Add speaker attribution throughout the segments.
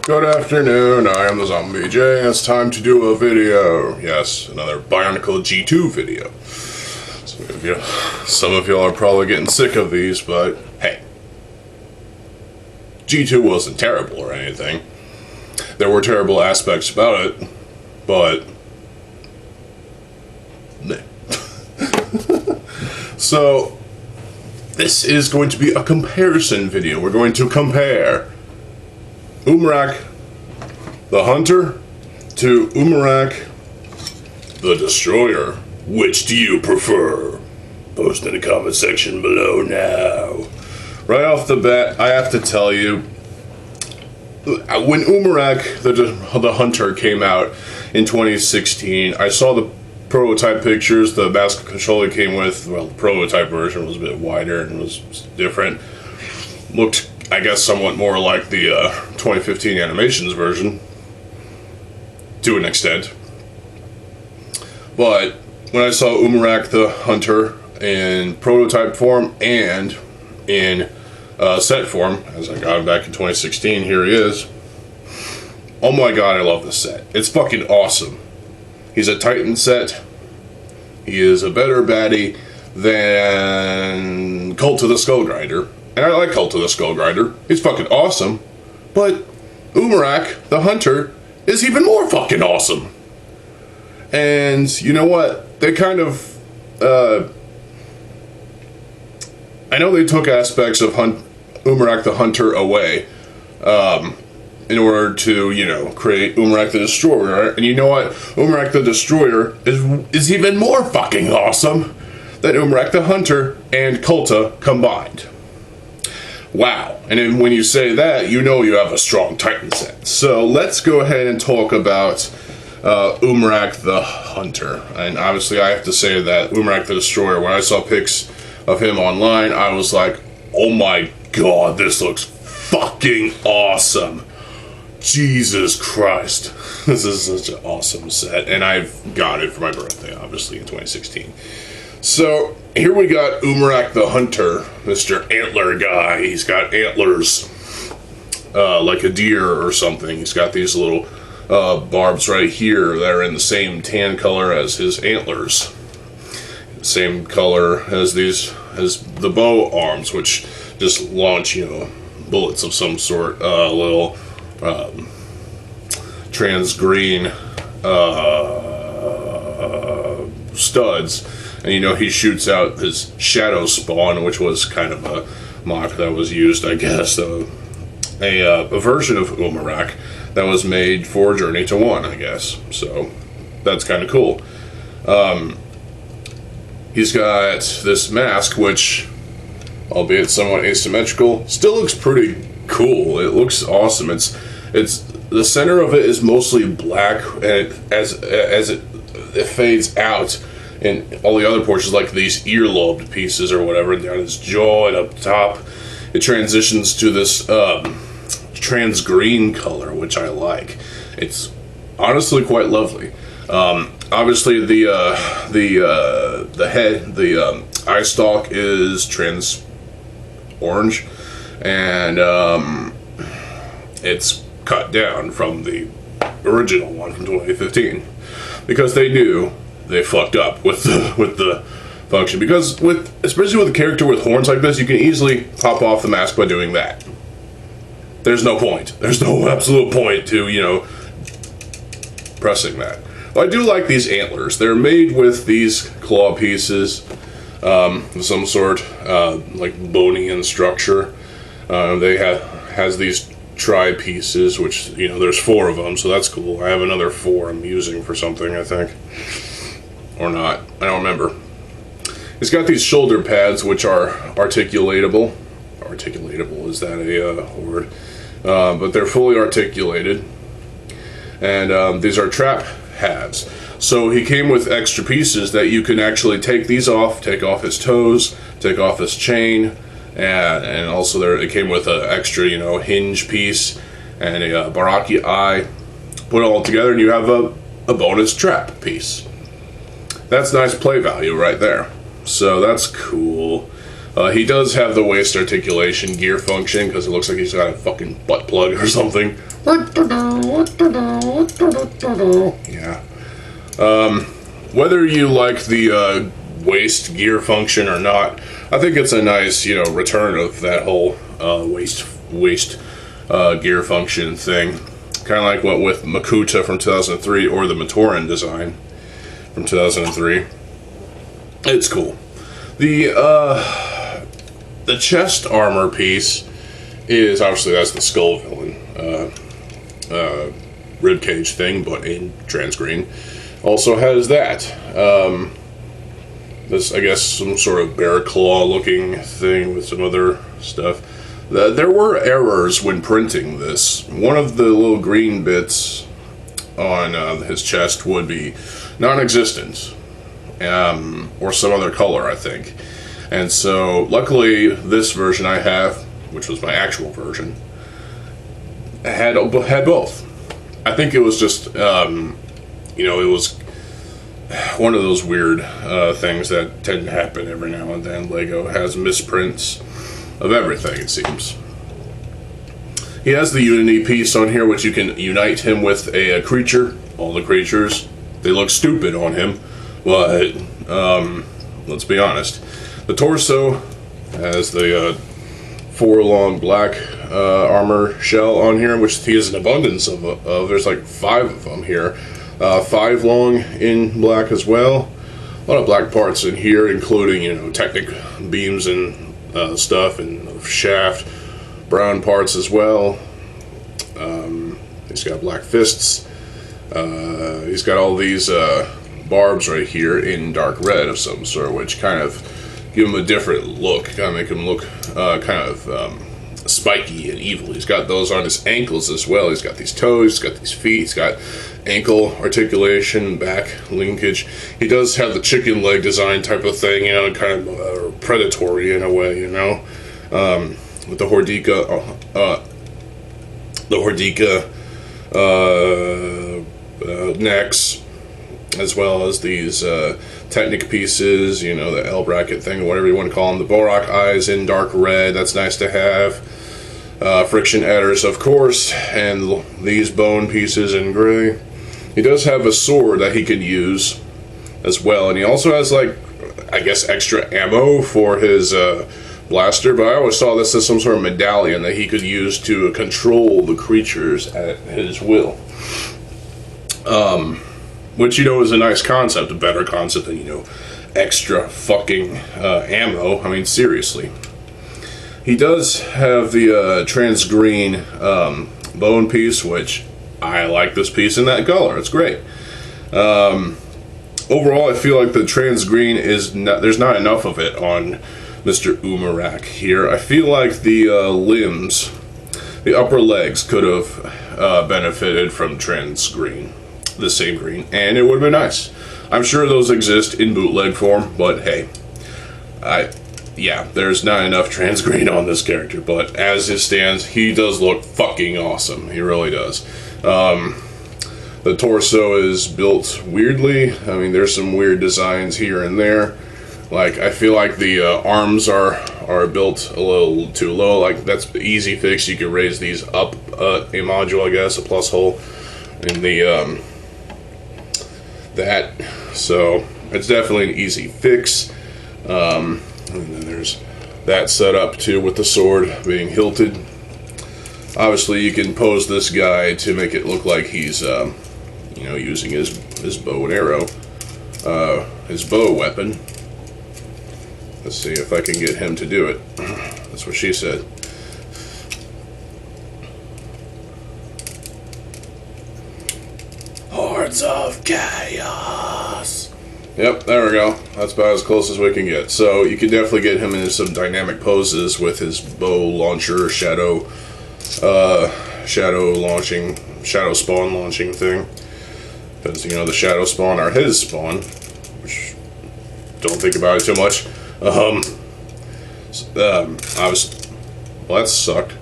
Speaker 1: Good afternoon, I am TheZOMBIEJ, and it's time to do a video. Yes, another Bionicle G2 video. Some of y'all are probably getting sick of these, but hey. G2 wasn't terrible or anything. There were terrible aspects about it, but... meh. So, this is going to be a comparison video. We're going to compare Umarak the Hunter to Umarak the Destroyer. Which do you prefer? Post in the comment section below now. Right off the bat, I have to tell you, when Umarak the Hunter came out in 2016, I saw the prototype pictures. The master controller came with, well, the prototype version was a bit wider and was different. Looked, I guess, somewhat more like the 2015 animations version, to an extent. But when I saw Umarak the Hunter in prototype form and in set form, as I got him back in 2016, here he is. Oh my god, I love this set. It's fucking awesome. He's a Titan set. He is a better baddie than Cult of the Skullgrinder. And I like Cult of the Skullgrinder. He's fucking awesome. But Umarak the Hunter is even more fucking awesome. And you know what? They kind of... I know they took aspects of Umarak the Hunter away in order to, you know, create Umarak the Destroyer. And you know what? Umarak the Destroyer is even more fucking awesome than Umarak the Hunter and Kulta combined. Wow. And then when you say that, you know you have a strong Titan set. So let's go ahead and talk about Umarak the Hunter. And obviously I have to say that Umarak the Destroyer, when I saw pics of him online, I was like, oh my god, this looks fucking awesome. Jesus Christ. This is such an awesome set. And I've got it for my birthday, obviously, in 2016. So, here we got Umarak the Hunter, Mr. Antler guy. He's got antlers like a deer or something. He's got these little barbs right here that are in the same tan color as his antlers. Same color as the bow arms, which just launch, you know, bullets of some sort. Little trans green studs. And you know, he shoots out his shadow spawn, which was kind of a mock that was used, I guess, a version of Umarak that was made for Journey to 1, I guess. So that's kind of cool. He's got this mask, which, albeit somewhat asymmetrical, still looks pretty cool. It looks awesome. It's the center of it is mostly black, and as it fades out, and all the other portions, like these earlobed pieces or whatever, down his jaw and up top, it transitions to this trans green color, which I like. It's honestly quite lovely. Obviously, the head, the eye stalk is trans orange, and it's cut down from the original one from 2015 because they knew they fucked up with the function. Because especially with a character with horns like this, you can easily pop off the mask by doing that. There's no point. There's no absolute point to, you know, pressing that. But I do like these antlers. They're made with these claw pieces, some sort like bony in structure. They has these tri pieces, which, you know, there's 4 of them, so that's cool. I have another 4 I'm using for something, I think. Or not. I don't remember. It's got these shoulder pads, which are articulatable. Articulatable, is that a word? But they're fully articulated. And these are trap halves. So he came with extra pieces that you can actually take these off, take off his toes, take off his chain, and also it came with an extra, you know, hinge piece and a Baraki eye. Put it all together and you have a bonus trap piece. That's nice play value right there. So that's cool. He does have the waist articulation gear function because it looks like he's got a fucking butt plug or something Yeah. Whether you like the waist gear function or not, I think it's a nice, return of that whole waist gear function thing. Kind of like what with Makuta from 2003 or the Matoran design from 2003. It's cool. The chest armor piece is obviously that's the skull villain ribcage thing, but in trans green. Also has that. This, I guess, some sort of bear claw looking thing with some other stuff. There were errors when printing this. One of the little green bits on his chest would be non-existent, or some other color, I think. And so, luckily, this version I have, which was my actual version, had both. I think it was just, it was one of those weird things that tend to happen every now and then. Lego has misprints of everything, it seems. He has the Unity piece on here, which you can unite him with a creature. All the creatures, they look stupid on him, but let's be honest. The torso has the 4 long black armor shell on here, which he has an abundance of. There's like 5 of them here. 5 long in black as well. A lot of black parts in here, including, Technic beams and stuff, and shaft. Brown parts as well. He's got black fists. He's got all these barbs right here in dark red of some sort, which kind of give him a different look. Kind of make him look kind of spiky and evil. He's got those on his ankles as well. He's got these toes, he's got these feet, he's got ankle articulation, back linkage. He does have the chicken leg design type of thing, kind of predatory in a way, with the Hordika necks, as well as these Technic pieces, the L bracket thing, whatever you want to call them. The Borak eyes in dark red, that's nice to have. Friction adders, of course, and these bone pieces in gray. He does have a sword that he can use as well, and he also has, I guess, extra ammo for his blaster, but I always saw this as some sort of medallion that he could use to control the creatures at his will. Which, is a nice concept, a better concept than, extra fucking ammo. I mean, seriously. He does have the trans green bone piece, which I like this piece in that color. It's great. Overall, I feel like the trans green there's not enough of it on Mr. Umarak here. I feel like the limbs, the upper legs, could have benefited from trans green. The same green, and it would have been nice. I'm sure those exist in bootleg form, but hey, there's not enough trans green on this character, but as it stands, he does look fucking awesome. He really does. The torso is built weirdly. I mean, there's some weird designs here and there. I feel like the arms are built a little too low. That's the easy fix. You can raise these up a module, I guess, a plus hole in the that. So it's definitely an easy fix. And then there's that set up too, with the sword being hilted. Obviously, you can pose this guy to make it look like he's, using his bow and arrow, his bow weapon. Let's see if I can get him to do it. That's what she said. Hordes of Chaos. Yep, there we go. That's about as close as we can get. So you can definitely get him into some dynamic poses with his bow launcher, shadow spawn launching thing. Because, the shadow spawn are his spawn, which, don't think about it too much. Well, that sucked.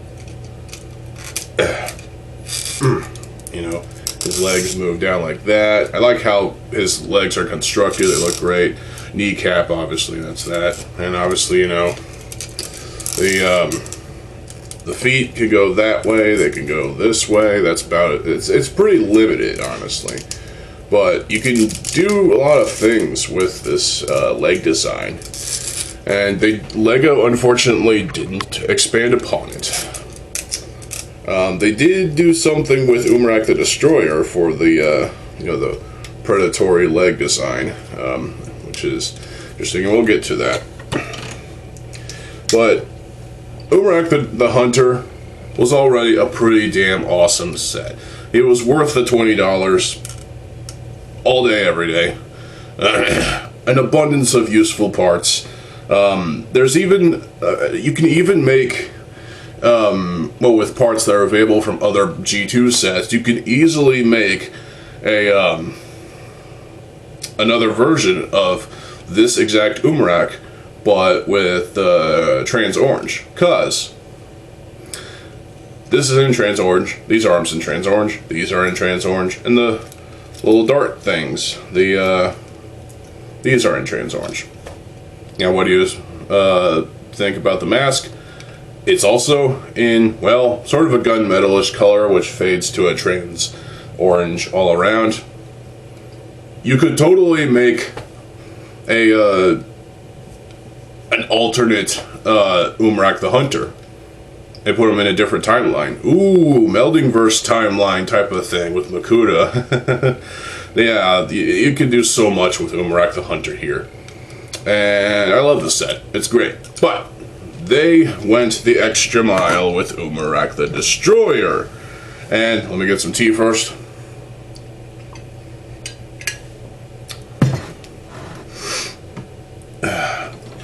Speaker 1: His legs move down like that. I like how his legs are constructed. They look great. Kneecap, obviously, that's that. And obviously, the The feet can go that way, they can go this way, that's about it. It's pretty limited, honestly. But you can do a lot of things with this leg design. And Lego, unfortunately, didn't expand upon it. They did do something with Umarak the Destroyer for the, the predatory leg design, which is interesting, and we'll get to that. But Umarak the Hunter was already a pretty damn awesome set. It was worth the $20 all day, every day. An abundance of useful parts. There's even, you can even make, with parts that are available from other G2 sets, you can easily make a, another version of this exact Umarak, but with trans orange, cause this is in trans orange, these arms in trans orange, these are in trans orange, and the little dart things, these are in trans orange. Now, what do you think about the mask? It's also in, well, sort of a gunmetalish color, which fades to a trans orange all around. You could totally make a an alternate Umarak the Hunter and put him in a different timeline. Ooh, melding verse timeline type of thing with Makuta. Yeah, you can do so much with Umarak the Hunter here. And I love this set. It's great. But they went the extra mile with Umarak the Destroyer. And let me get some tea first.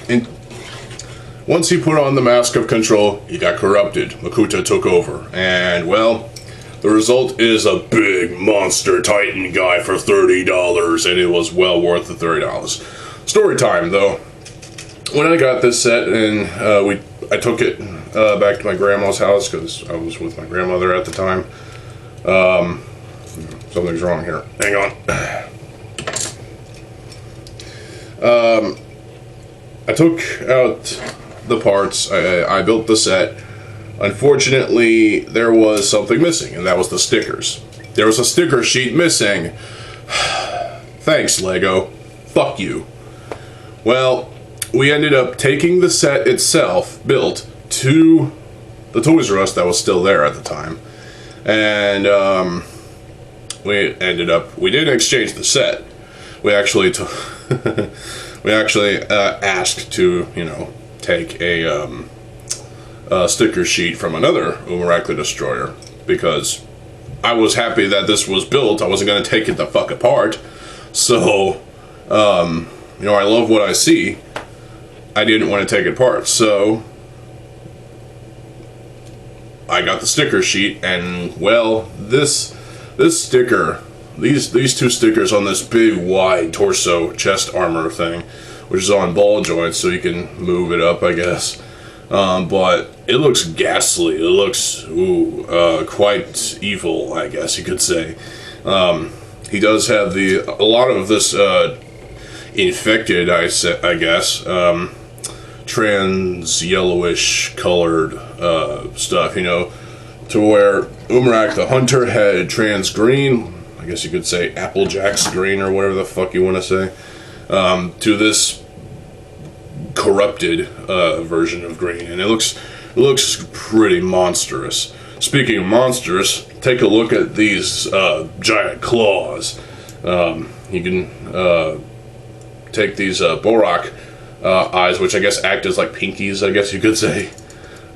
Speaker 1: And once he put on the mask of control, he got corrupted. Makuta took over. And, well, the result is a big monster titan guy for $30, and it was well worth the $30. Story time, though. When I got this set, and I took it back to my grandma's house, because I was with my grandmother at the time. Something's wrong here. Hang on. I took out the parts, I built the set. Unfortunately, there was something missing, and that was the stickers. There was a sticker sheet missing. Thanks, Lego. Fuck you. Well, we ended up taking the set itself, built, to the Toys R Us that was still there at the time. And we didn't exchange the set. We actually asked to, take a sticker sheet from another Umarak the Destroyer, because I was happy that this was built. I wasn't going to take it the fuck apart. So, I love what I see. I didn't want to take it apart. So, I got the sticker sheet, and, well, this sticker, these two stickers on this big, wide torso chest armor thing, which is on ball joints, so you can move it up, I guess. But it looks ghastly. It looks, quite evil, I guess you could say. He does have a lot of this infected, I guess, trans yellowish colored stuff, to where Umarak the Hunter had trans green, I guess you could say Applejack's green or whatever the fuck you want to say, to this corrupted version of green, and it looks pretty monstrous. Speaking of monstrous, take a look at these giant claws. You can take these Borak eyes, which I guess act as like pinkies, I guess you could say.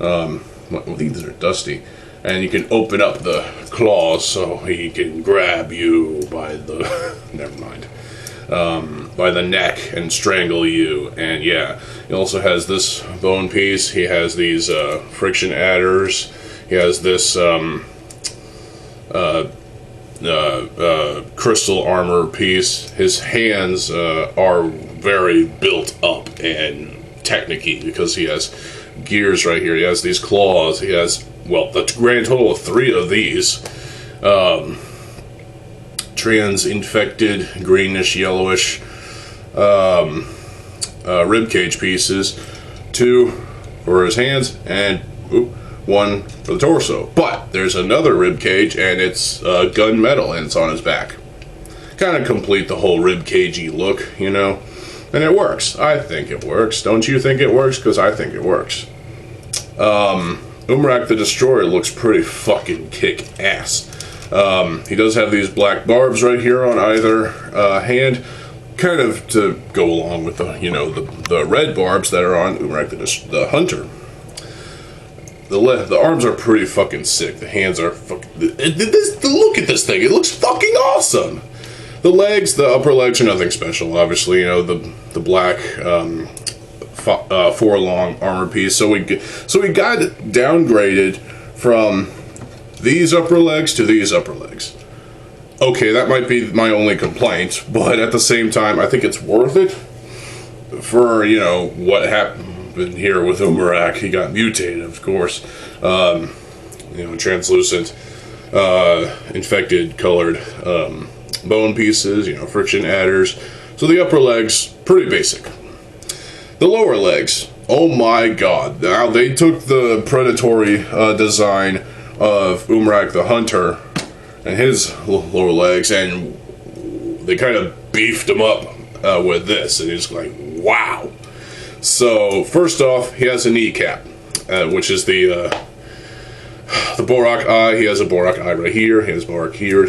Speaker 1: I think these are dusty. And you can open up the claws so he can grab you by the never mind. By the neck and strangle you. And yeah, he also has this bone piece. He has these friction adders. He has this crystal armor piece. His hands are very built up and technique-y because he has gears right here. He has these claws. He has, well, the grand total of 3 of these. Trans-infected, greenish, yellowish rib cage pieces. 2 for his hands, and one for the torso. But there's another rib cage, and it's gunmetal, and it's on his back. Kind of complete the whole rib cagey look, you know. And it works. I think it works. Don't you think it works? Because I think it works. Umarak the Destroyer looks pretty fucking kick-ass. He does have these black barbs right here on either hand, kind of to go along with the, you know, the red barbs that are on Umarak the Hunter. The arms are pretty fucking sick. The hands are fucking... Look at this thing. It looks fucking awesome. The legs, the upper legs are nothing special. Obviously, you know, the black 4-long armor piece. So we got downgraded from these upper legs to these upper legs. Okay, that might be my only complaint, but at the same time, I think it's worth it for, you know, what happened here with Umarak. He got mutated, of course. You know, translucent, infected, colored bone pieces, you know, friction adders. So the upper legs, pretty basic. The lower legs, oh my god. Now, they took the predatory design of Umarak the Hunter and his lower legs, and they kind of beefed him up with this, and he's like, wow. So first off, he has a kneecap, which is the Borak eye. He has a Borak eye right here. He has Borak here.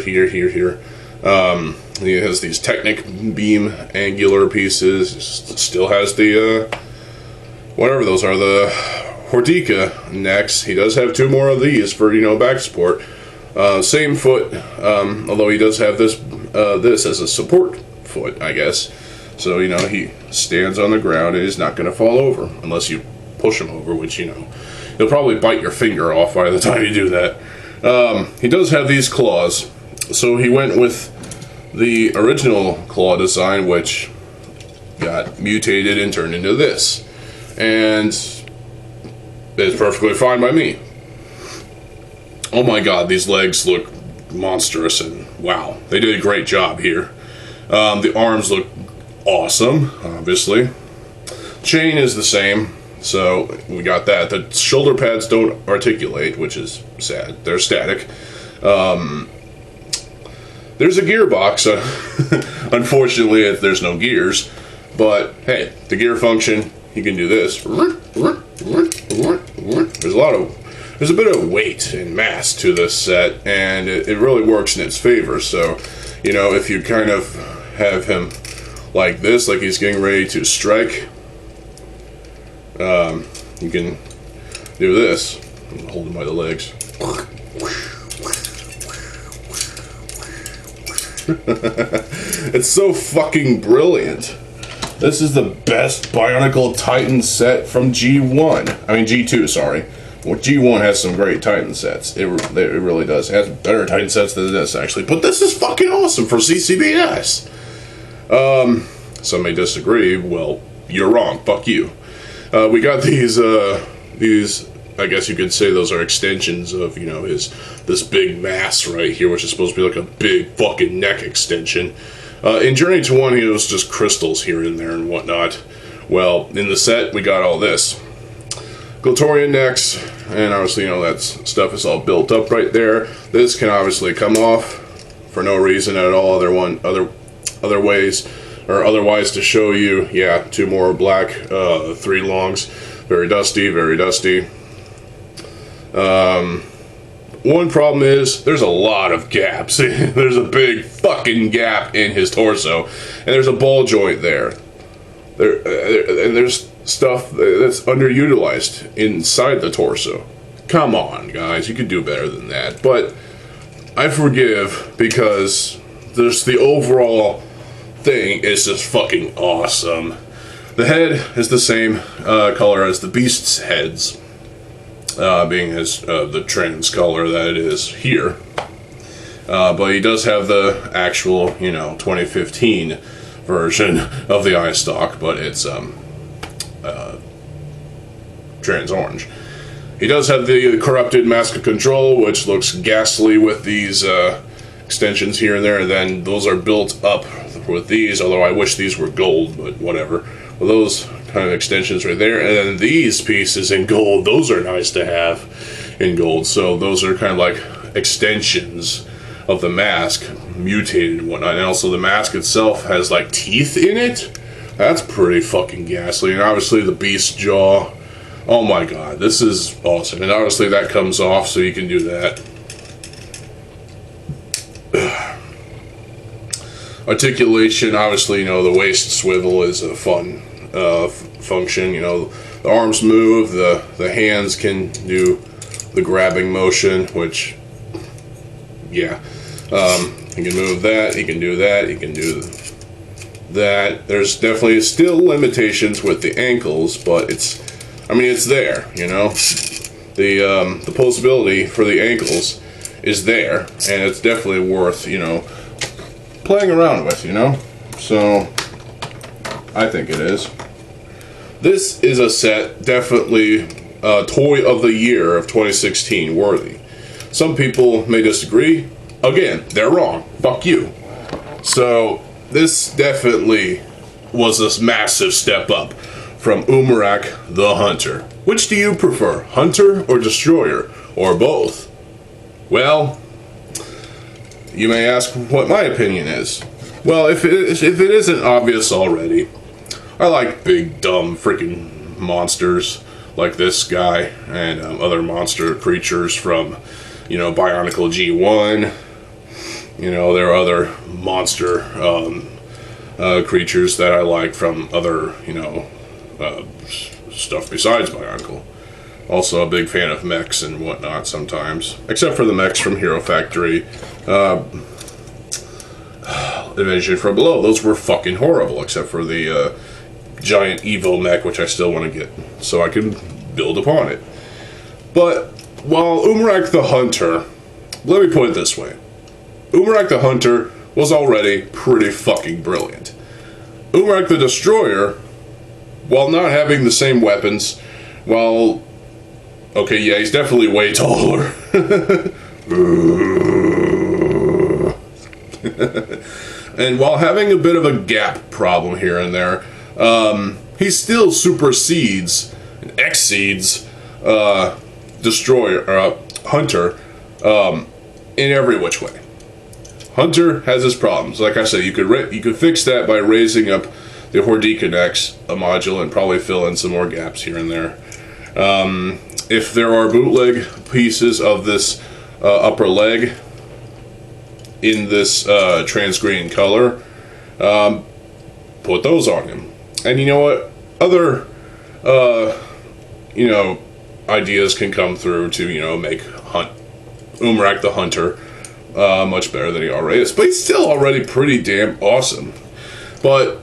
Speaker 1: He has these Technic beam angular pieces. Still has the whatever those are, the Hortica necks. He does have 2 more of these for, you know, back support. Same foot, although he does have this as a support foot, I guess. So, you know, he stands on the ground and he's not going to fall over unless you push him over, which, you know, he'll probably bite your finger off by the time you do that. He does have these claws, so he went with the original claw design, which got mutated and turned into this. And it's perfectly fine by me. Oh my god, these legs look monstrous, and wow, they did a great job here. The arms look awesome, obviously. Chain is the same, so we got that. The shoulder pads don't articulate, which is sad. They're static. There's a gearbox. Unfortunately, there's no gears, but hey, the gear function, you can do this. There's a bit of weight and mass to this set, and it really works in its favor. So, you know, if you kind of have him like this, like he's getting ready to strike, you can do this. Hold him by the legs. It's so fucking brilliant. This is the best Bionicle Titan set from G1. I mean G2, sorry. Well, G1 has some great Titan sets. It really does. It has better Titan sets than this, actually. But this is fucking awesome for CCBS. Some may disagree. Well, you're wrong. Fuck you. We got these, I guess you could say those are extensions of, you know, this big mass right here, which is supposed to be like a big fucking neck extension. In Journey to 1, it was just crystals here and there and whatnot. Well, in the set, we got all this. Glatorian necks, and obviously, you know, that stuff is all built up right there. This can obviously come off for no reason at all. Other ways, or otherwise to show you, yeah, 2 more black, 3 longs. Very dusty, very dusty. One problem is there's a lot of gaps. There's a big fucking gap in his torso, and there's a ball joint there. And there's stuff that's underutilized inside the torso. Come on, guys, you could do better than that. But I forgive, because there's the overall thing is just fucking awesome. The head is the same color as the beast's heads. Being his the trans color that it is here, but he does have the actual, you know, 2015 version of the eye stock, but it's trans orange. He does have the corrupted mask of control, which looks ghastly with these extensions here and there, and then those are built up with these, although I wish these were gold, but whatever. Well, those kind of extensions right there, and then these pieces in gold, those are nice to have. in gold. So those are kind of like extensions of the mask, mutated and whatnot. And also the mask itself has like teeth in it. That's pretty fucking ghastly. And obviously the beast jaw. Oh my god, this is awesome. And obviously that comes off, so you can do that. Articulation, obviously, you know, the waist swivel is a fun function. You know, the arms move, the hands can do the grabbing motion, which, yeah. He can move that, he can do that, he can do that. There's definitely still limitations with the ankles, but it's there, you know. The posability for the ankles is there, and it's definitely worth, you know, playing around with, you know. So I think it is. This is a set definitely toy of the year of 2016 worthy. Some people may disagree. Again, they're wrong. Fuck you. So this definitely was a massive step up from Umarak the Hunter. Which do you prefer, Hunter or Destroyer, or both? Well, you may ask what my opinion is. Well, if it isn't obvious already, I like big, dumb, freaking monsters like this guy and other monster creatures from, you know, Bionicle G1. You know, there are other monster creatures that I like from other, you know, stuff besides Bionicle. Also a big fan of mechs and whatnot sometimes. Except for the mechs from Hero Factory. Invasion from Below. Those were fucking horrible, except for the giant Evo mech, which I still want to get so I can build upon it. But while Umarak the Hunter, let me put it this way. Umarak the Hunter was already pretty fucking brilliant. Umarak the Destroyer, while not having the same weapons, while... Okay, yeah, he's definitely way taller. And while having a bit of a gap problem here and there, he still supersedes and exceeds Destroyer, Hunter, in every which way. Hunter has his problems. Like I said, you could fix that by raising up the Hordikonex, a module, and probably fill in some more gaps here and there. If there are bootleg pieces of this upper leg in this trans-green color, put those on him. And you know what? Other, you know, ideas can come through to, you know, make Umarak the Hunter much better than he already is. But he's still already pretty damn awesome. But,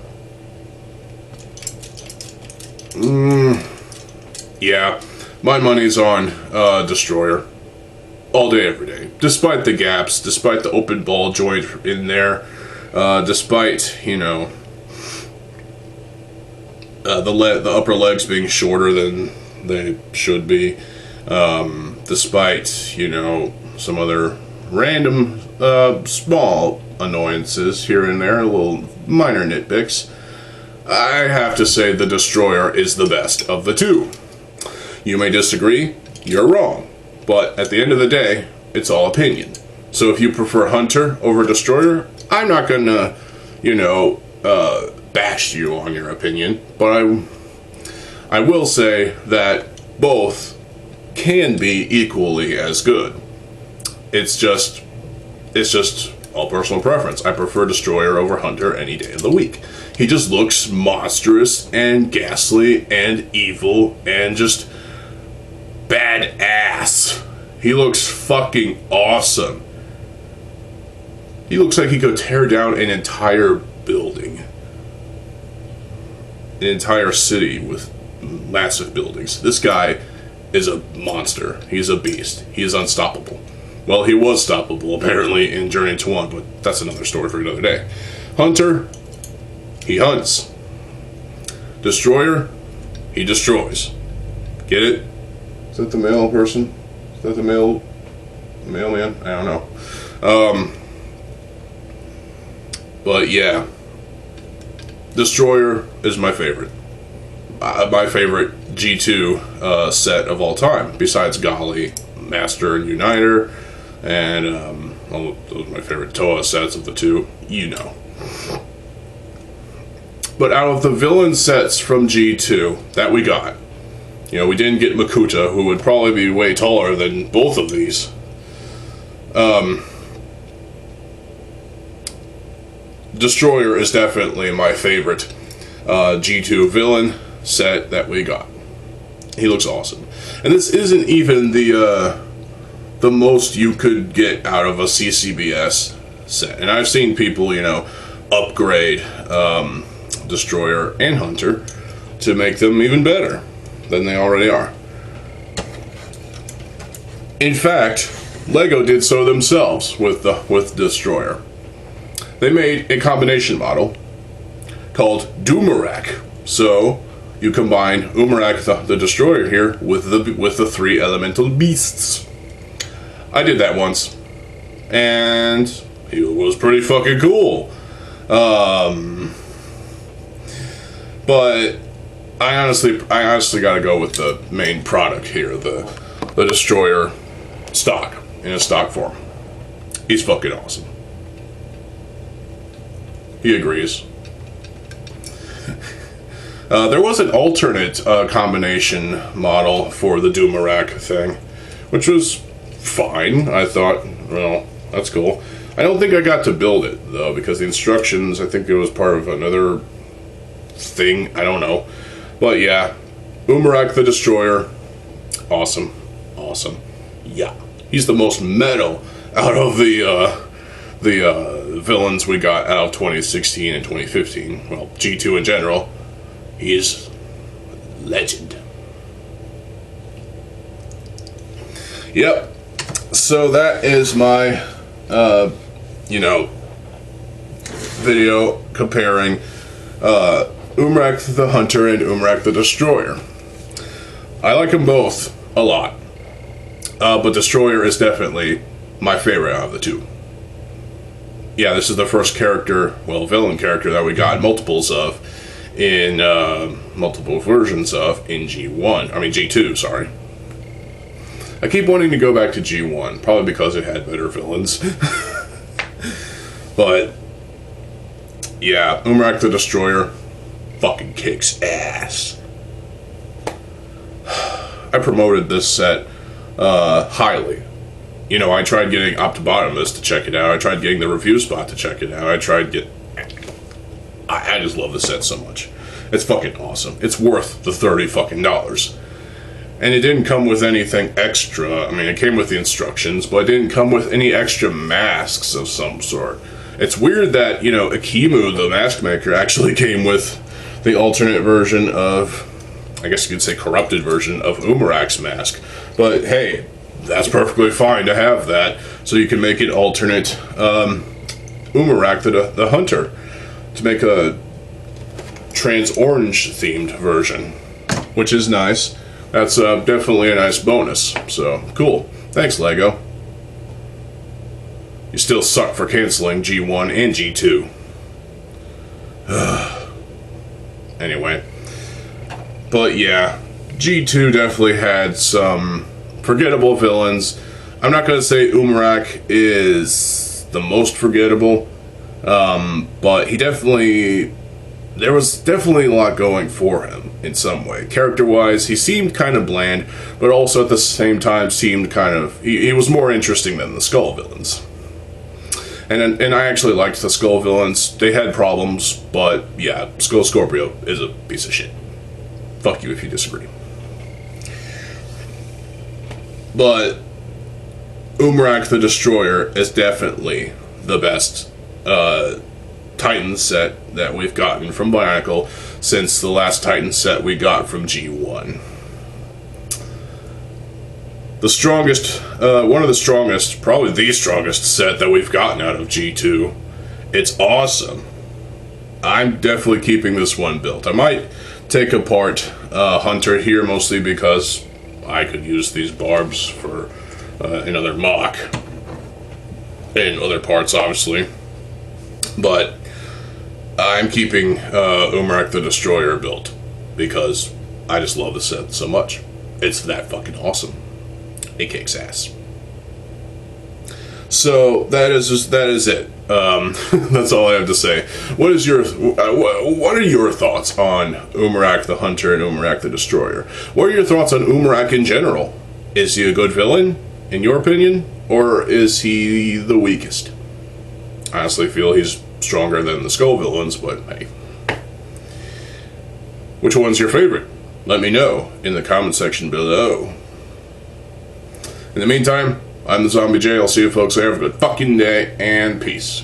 Speaker 1: yeah, my money's on Destroyer. All day, every day. Despite the gaps, despite the open ball joint in there, despite, you know, the upper legs being shorter than they should be, despite, you know, some other random small annoyances here and there, little minor nitpicks, I have to say the Destroyer is the best of the two. You may disagree, you're wrong, but at the end of the day, it's all opinion. So if you prefer Hunter over Destroyer, I'm not gonna, you know, bash you on your opinion, but I will say that both can be equally as good. It's just all personal preference. I prefer Destroyer over Hunter any day of the week. He just looks monstrous and ghastly and evil and just badass. He looks fucking awesome. He looks like he could tear down an entire building. An entire city with massive buildings. This guy is a monster. He's a beast. He is unstoppable. Well, he was stoppable, apparently, in Journey to One, but that's another story for another day. Hunter, he hunts. Destroyer, he destroys. Get it? Is that the male person? Is that the mailman? I don't know. But yeah. Destroyer is my favorite. My favorite G2 set of all time, besides Golly, Master and Uniter, and those are my favorite Toa sets of the two, you know. But out of the villain sets from G2 that we got, you know, we didn't get Makuta, who would probably be way taller than both of these. Destroyer is definitely my favorite G2 villain set that we got. He looks awesome. And this isn't even the most you could get out of a CCBS set. And I've seen people, you know, upgrade Destroyer and Hunter to make them even better than they already are. In fact, LEGO did so themselves with Destroyer. They made a combination model called Umarak. So you combine Umarak, the Destroyer here, with the three elemental beasts. I did that once, and it was pretty fucking cool. But I honestly gotta go with the main product here, the Destroyer stock, in a stock form. He's fucking awesome. He agrees. There was an alternate combination model for the Umarak thing, which was fine. I thought, well, that's cool. I don't think I got to build it, though, because the instructions, I think it was part of another thing. I don't know. But yeah, Umarak the Destroyer, awesome. Awesome. Yeah. He's the most metal out of the villains we got out of 2016 and 2015. Well, G2 in general. He's legend. Yep. So that is my, video comparing Umarak the Hunter and Umarak the Destroyer. I like them both a lot. But Destroyer is definitely my favorite out of the two. Yeah, this is the first villain character that we got multiple versions of in G2, sorry. I keep wanting to go back to G1, probably because it had better villains. But, yeah, Umarak the Destroyer fucking kicks ass. I promoted this set highly. You know, I tried getting Optibotimus to check it out. I tried getting the review spot to check it out. I just love this set so much. It's fucking awesome. It's worth the $30 fucking dollars. And it didn't come with anything extra. I mean, it came with the instructions, but it didn't come with any extra masks of some sort. It's weird that, you know, Akimu, the mask maker, actually came with the alternate version of, I guess you could say corrupted version of Umarak's mask. But hey, that's perfectly fine to have that, so you can make it alternate Umarak the Hunter, to make a trans-orange themed version, which is nice. That's definitely a nice bonus, so cool. Thanks, LEGO. You still suck for canceling G1 and G2. Anyway. But yeah, G2 definitely had some forgettable villains. I'm not going to say Umarak is the most forgettable, but there was definitely a lot going for him in some way. Character-wise, he seemed kind of bland, but also at the same time seemed kind of... He was more interesting than the Skull villains. And I actually liked the Skull villains. They had problems, but yeah, Skull Scorpio is a piece of shit. Fuck you if you disagree. But Umarak the Destroyer is definitely the best Titan set that we've gotten from Bionicle since the last Titan set we got from G1. The strongest, one of the strongest, probably the strongest set that we've gotten out of G2. It's awesome. I'm definitely keeping this one built. I might take apart Hunter here, mostly because I could use these barbs for another mock and other parts, obviously. But I'm keeping Umarak the Destroyer built because I just love the set so much. It's that fucking awesome. It kicks ass. So that is it. That's all I have to say. What are your thoughts on Umarak the Hunter and Umarak the Destroyer? What are your thoughts on Umarak in general? Is he a good villain, in your opinion, or is he the weakest? I honestly feel he's stronger than the Skull villains, but hey. Which one's your favorite? Let me know in the comment section below. In the meantime, I'm TheZOMBIEJ. I'll see you folks there. Have a good fucking day, and peace.